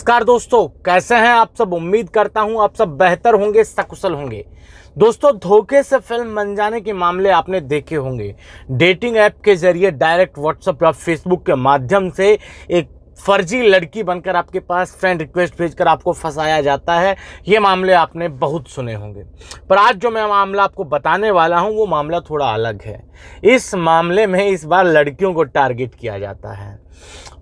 नमस्कार दोस्तों, कैसे हैं आप सब। उम्मीद करता हूं आप सब बेहतर होंगे, सकुशल होंगे। दोस्तों, धोखे से फिल्म बन जाने के मामले आपने देखे होंगे। डेटिंग ऐप के जरिए डायरेक्ट व्हाट्सएप या फेसबुक के माध्यम से एक फर्जी लड़की बनकर आपके पास फ्रेंड रिक्वेस्ट भेजकर आपको फंसाया जाता है। ये मामले आपने बहुत सुने होंगे, पर आज जो मैं मामला आपको बताने वाला हूं वो मामला थोड़ा अलग है। इस मामले में इस बार लड़कियों को टारगेट किया जाता है।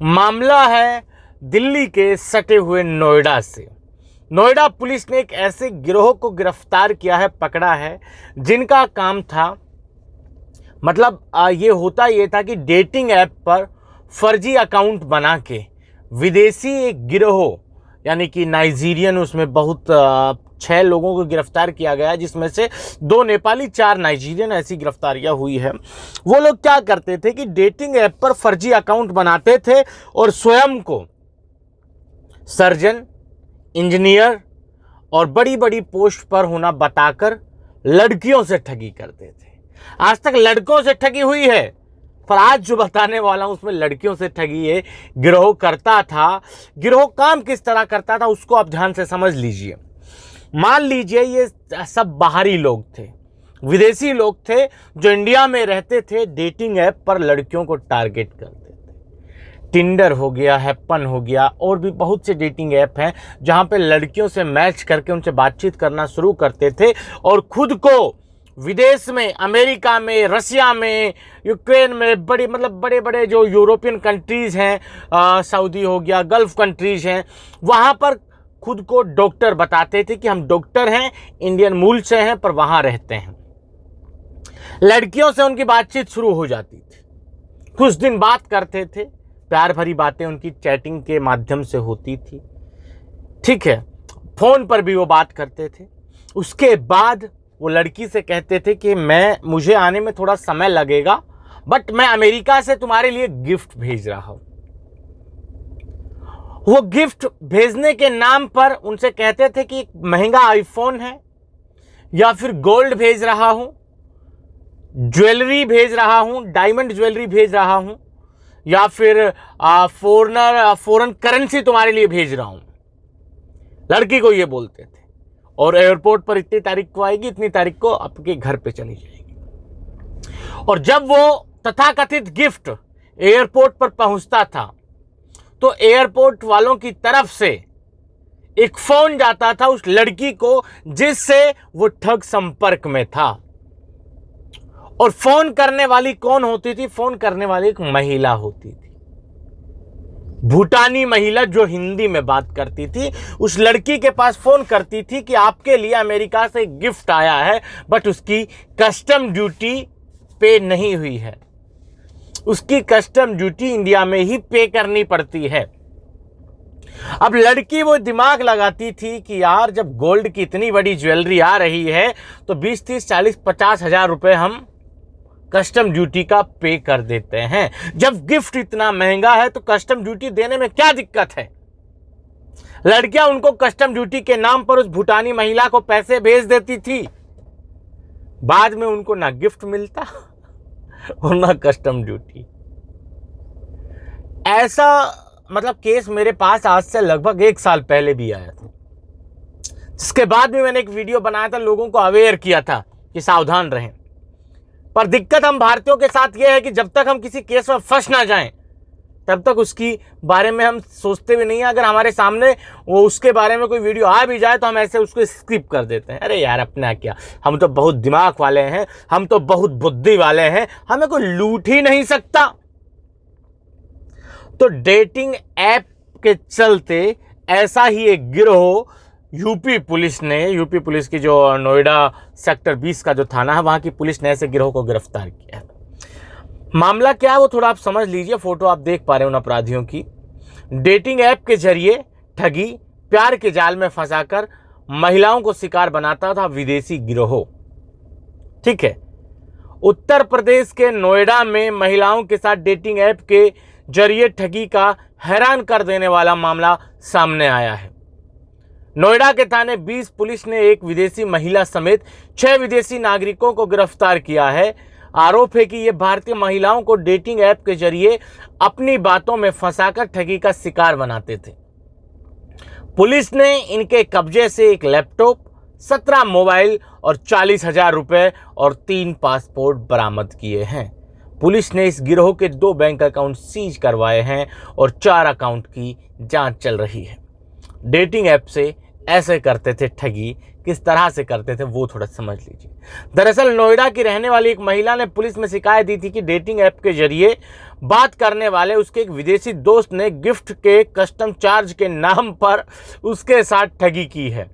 मामला है दिल्ली के सटे हुए नोएडा से। नोएडा पुलिस ने एक ऐसे गिरोह को गिरफ्तार किया है, पकड़ा है, जिनका काम था, मतलब ये होता ये था कि डेटिंग ऐप पर फर्जी अकाउंट बना के विदेशी एक गिरोह, यानी कि नाइजीरियन, उसमें बहुत 6 लोगों को गिरफ्तार किया गया, जिसमें से 2 नेपाली 4 नाइजीरियन, ऐसी गिरफ्तारियां हुई है। वो लोग क्या करते थे कि डेटिंग ऐप पर फर्जी अकाउंट बनाते थे और स्वयं को सर्जन, इंजीनियर और बड़ी बड़ी पोस्ट पर होना बताकर लड़कियों से ठगी करते थे। आज तक लड़कों से ठगी हुई है, पर आज जो बताने वाला हूं उसमें लड़कियों से ठगी ये गिरोह करता था। गिरोह काम किस तरह करता था उसको आप ध्यान से समझ लीजिए। मान लीजिए ये सब बाहरी लोग थे, विदेशी लोग थे जो इंडिया में रहते थे, डेटिंग ऐप पर लड़कियों को टारगेट करते थे। टिंडर हो गया, हैप्पन हो गया, और भी बहुत से डेटिंग ऐप हैं जहां पे लड़कियों से मैच करके उनसे बातचीत करना शुरू करते थे और खुद को विदेश में, अमेरिका में, रशिया में, यूक्रेन में, बड़े बड़े जो यूरोपियन कंट्रीज़ हैं, सऊदी हो गया, गल्फ कंट्रीज़ हैं, वहाँ पर खुद को डॉक्टर बताते थे कि हम डॉक्टर हैं, इंडियन मूल से हैं, पर वहाँ रहते हैं। लड़कियों से उनकी बातचीत शुरू हो जाती थी, कुछ दिन बात करते थे, प्यार भरी बातें उनकी चैटिंग के माध्यम से होती थी, ठीक है, फ़ोन पर भी वो बात करते थे। उसके बाद वो लड़की से कहते थे कि मुझे आने में थोड़ा समय लगेगा, बट मैं अमेरिका से तुम्हारे लिए गिफ्ट भेज रहा हूं। वो गिफ्ट भेजने के नाम पर उनसे कहते थे कि एक महंगा आईफोन है, या फिर गोल्ड भेज रहा हूं, ज्वेलरी भेज रहा हूं, डायमंड ज्वेलरी भेज रहा हूं, या फिर फॉरेन करेंसी तुम्हारे लिए भेज रहा हूं। लड़की को ये बोलते थे, और एयरपोर्ट पर इतनी तारीख को आएगी, इतनी तारीख को आपके घर पे चली जाएगी। और जब वो तथाकथित गिफ्ट एयरपोर्ट पर पहुंचता था तो एयरपोर्ट वालों की तरफ से एक फोन जाता था उस लड़की को जिससे वो ठग संपर्क में था। और फोन करने वाली कौन होती थी? फोन करने वाली एक महिला होती थी, भूटानी महिला, जो हिंदी में बात करती थी। उस लड़की के पास फोन करती थी कि आपके लिए अमेरिका से गिफ्ट आया है, बट उसकी कस्टम ड्यूटी पे नहीं हुई है। उसकी कस्टम ड्यूटी इंडिया में ही पे करनी पड़ती है। अब लड़की वो दिमाग लगाती थी कि यार, जब गोल्ड की इतनी बड़ी ज्वेलरी आ रही है तो 20, 30, 40, 50 हजार रुपए हम कस्टम ड्यूटी का पे कर देते हैं। जब गिफ्ट इतना महंगा है तो कस्टम ड्यूटी देने में क्या दिक्कत है? लड़कियां उनको कस्टम ड्यूटी के नाम पर उस भूटानी महिला को पैसे भेज देती थी। बाद में उनको ना गिफ्ट मिलता और ना कस्टम ड्यूटी। ऐसा मतलब केस मेरे पास आज से लगभग 1 साल पहले भी आया था, जिसके बाद भी मैंने एक वीडियो बनाया था, लोगों को अवेयर किया था कि सावधान रहें। पर दिक्कत हम भारतीयों के साथ यह है कि जब तक हम किसी केस में फंस ना जाएं, तब तक उसकी बारे में हम सोचते भी नहीं हैं। अगर हमारे सामने वो उसके बारे में कोई वीडियो आ भी जाए तो हम ऐसे उसको स्किप कर देते हैं। अरे यार, अपना क्या, हम तो बहुत दिमाग वाले हैं, हम तो बहुत बुद्धि वाले हैं, हमें कोई लूट ही नहीं सकता। तो डेटिंग ऐप के चलते ऐसा ही एक गिरोह यूपी पुलिस की जो नोएडा सेक्टर 20 का जो थाना है, वहां की पुलिस ने ऐसे गिरोह को गिरफ्तार किया है। मामला क्या है वो थोड़ा आप समझ लीजिए। फोटो आप देख पा रहे हो उन अपराधियों की। डेटिंग ऐप के जरिए ठगी, प्यार के जाल में फंसाकर महिलाओं को शिकार बनाता था विदेशी गिरोह, ठीक है। उत्तर प्रदेश के नोएडा में महिलाओं के साथ डेटिंग ऐप के जरिए ठगी का हैरान कर देने वाला मामला सामने आया है। नोएडा के थाने 20 पुलिस ने एक विदेशी महिला समेत 6 विदेशी नागरिकों को गिरफ्तार किया है। आरोप है कि ये भारतीय महिलाओं को डेटिंग ऐप के जरिए अपनी बातों में फंसाकर ठगी का शिकार बनाते थे। पुलिस ने इनके कब्जे से एक लैपटॉप, 17 मोबाइल और 40,000 रुपए और 3 पासपोर्ट बरामद किए हैं। पुलिस ने इस गिरोह के 2 बैंक अकाउंट सीज करवाए हैं और 4 अकाउंट की जांच चल रही है। डेटिंग ऐप से ऐसे करते थे ठगी, किस तरह से करते थे वो थोड़ा समझ लीजिए। दरअसल नोएडा की रहने वाली एक महिला ने पुलिस में शिकायत दी थी कि डेटिंग ऐप के जरिए बात करने वाले उसके एक विदेशी दोस्त ने गिफ्ट के कस्टम चार्ज के नाम पर उसके साथ ठगी की है।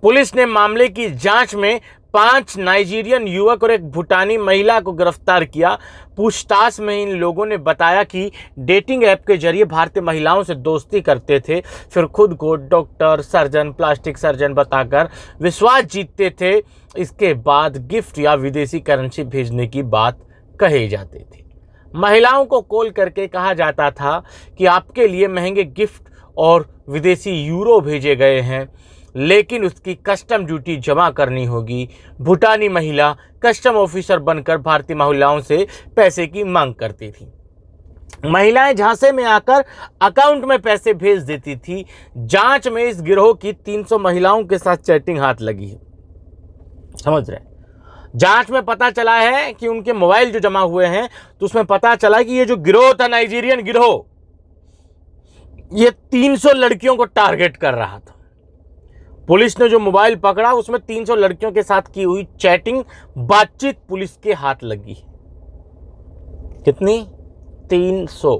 पुलिस ने मामले की जांच में 5 नाइजीरियन युवक और एक भूटानी महिला को गिरफ्तार किया। पूछताछ में इन लोगों ने बताया कि डेटिंग ऐप के जरिए भारतीय महिलाओं से दोस्ती करते थे, फिर खुद को डॉक्टर, सर्जन, प्लास्टिक सर्जन बताकर विश्वास जीतते थे। इसके बाद गिफ्ट या विदेशी करेंसी भेजने की बात कही जाती थी। महिलाओं को कॉल करके कहा जाता था कि आपके लिए महंगे गिफ्ट और विदेशी यूरो भेजे गए हैं, लेकिन उसकी कस्टम ड्यूटी जमा करनी होगी। भूटानी महिला कस्टम ऑफिसर बनकर भारतीय महिलाओं से पैसे की मांग करती थी। महिलाएं झांसे में आकर अकाउंट में पैसे भेज देती थी। जांच में इस गिरोह की 300 महिलाओं के साथ चैटिंग हाथ लगी है। समझ रहे हैं? जांच में पता चला है कि उनके मोबाइल जो जमा हुए हैं तो उसमें पता चला कि ये जो गिरोह था, नाइजीरियन गिरोह, ये 300 लड़कियों को टारगेट कर रहा था। पुलिस ने जो मोबाइल पकड़ा उसमें 300 लड़कियों के साथ की हुई चैटिंग, बातचीत पुलिस के हाथ लगी। कितनी? 300।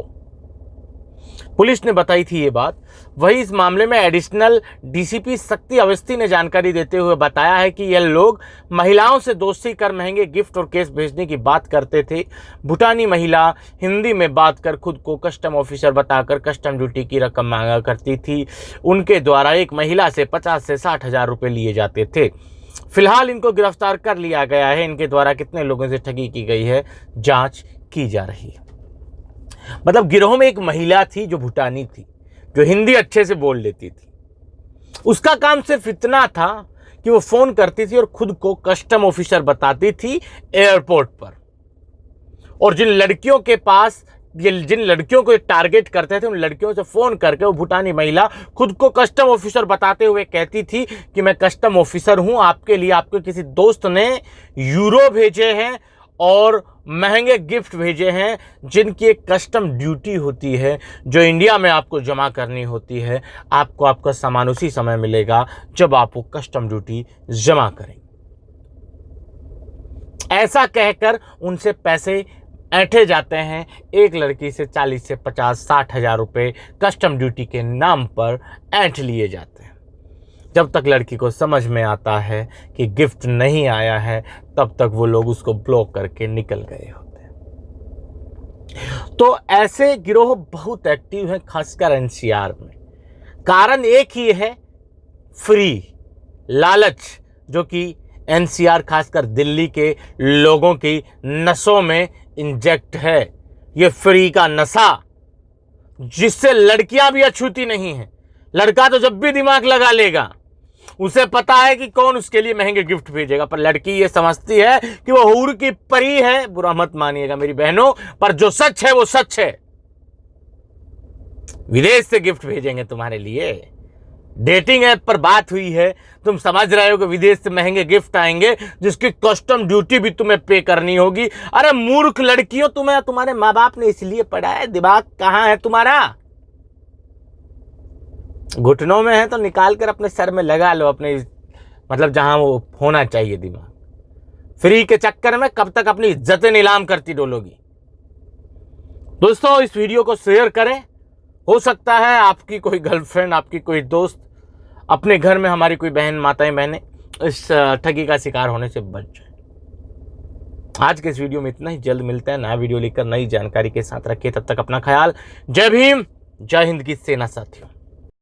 पुलिस ने बताई थी ये बात। वही इस मामले में एडिशनल डीसीपी शक्ति अवस्थी ने जानकारी देते हुए बताया है कि ये लोग महिलाओं से दोस्ती कर महंगे गिफ्ट और केस भेजने की बात करते थे। भूटानी महिला हिंदी में बात कर खुद को कस्टम ऑफिसर बताकर कस्टम ड्यूटी की रकम मांगा करती थी। उनके द्वारा एक महिला से 50 से 60,000 रुपये लिए जाते थे। फिलहाल इनको गिरफ्तार कर लिया गया है। इनके द्वारा कितने लोगों से ठगी की गई है, जाँच की जा रही है। मतलब गिरोह में एक महिला थी जो भूटानी थी, जो हिंदी अच्छे से बोल लेती थी। उसका काम सिर्फ इतना था कि वो फोन करती थी और खुद को कस्टम ऑफिसर बताती थी एयरपोर्ट पर। और जिन लड़कियों के पास जिन लड़कियों को टारगेट करते थे उन लड़कियों से फोन करके वो भूटानी महिला खुद को कस्टम ऑफिसर बताते हुए कहती थी कि मैं कस्टम ऑफिसर हूं, आपके लिए आपके किसी दोस्त ने यूरो भेजे हैं और महंगे गिफ्ट भेजे हैं, जिनकी एक कस्टम ड्यूटी होती है जो इंडिया में आपको जमा करनी होती है। आपको आपका सामान उसी समय मिलेगा जब आप वो कस्टम ड्यूटी जमा करें। ऐसा कहकर उनसे पैसे ऐंठे जाते हैं। एक लड़की से 40 से 50, 60,000 रुपये कस्टम ड्यूटी के नाम पर ऐंठ लिए जाते हैं। जब तक लड़की को समझ में आता है कि गिफ्ट नहीं आया है तब तक वो लोग उसको ब्लॉक करके निकल गए होते हैं। तो ऐसे गिरोह बहुत एक्टिव हैं, खासकर एनसीआर में। कारण एक ही है, फ्री लालच, जो कि एनसीआर खासकर दिल्ली के लोगों की नसों में इंजेक्ट है। ये फ्री का नशा जिससे लड़कियां भी अछूती नहीं हैं। लड़का तो जब भी दिमाग लगा लेगा, उसे पता है कि कौन उसके लिए महंगे गिफ्ट भेजेगा, पर लड़की ये समझती है कि वो हूर की परी है। बुरा मत मानिएगा मेरी बहनों, पर जो सच है वो सच है। विदेश से गिफ्ट भेजेंगे तुम्हारे लिए। डेटिंग ऐप पर बात हुई है, तुम समझ रहे हो कि विदेश से महंगे गिफ्ट आएंगे जिसकी कस्टम ड्यूटी भी तुम्हें पे करनी होगी। अरे मूर्ख लड़कियों, तुम्हें तुम्हारे माँ बाप ने इसलिए पढ़ाया, दिमाग कहां है तुम्हारा? घुटनों में है तो निकाल कर अपने सर में लगा लो, अपने मतलब जहां वो होना चाहिए दिमाग। फ्री के चक्कर में कब तक अपनी इज्जतें नीलाम करती डोलोगी। दोस्तों, इस वीडियो को शेयर करें। हो सकता है आपकी कोई गर्लफ्रेंड, आपकी कोई दोस्त, अपने घर में हमारी कोई बहन, माताएं, बहनें इस ठगी का शिकार होने से बच जाए। आज के इस वीडियो में इतना ही। जल्द मिलते हैं नया वीडियो लेकर नई जानकारी के साथ। रखिए तब तक अपना ख्याल। जय भीम, जय हिंद की सेना साथियों।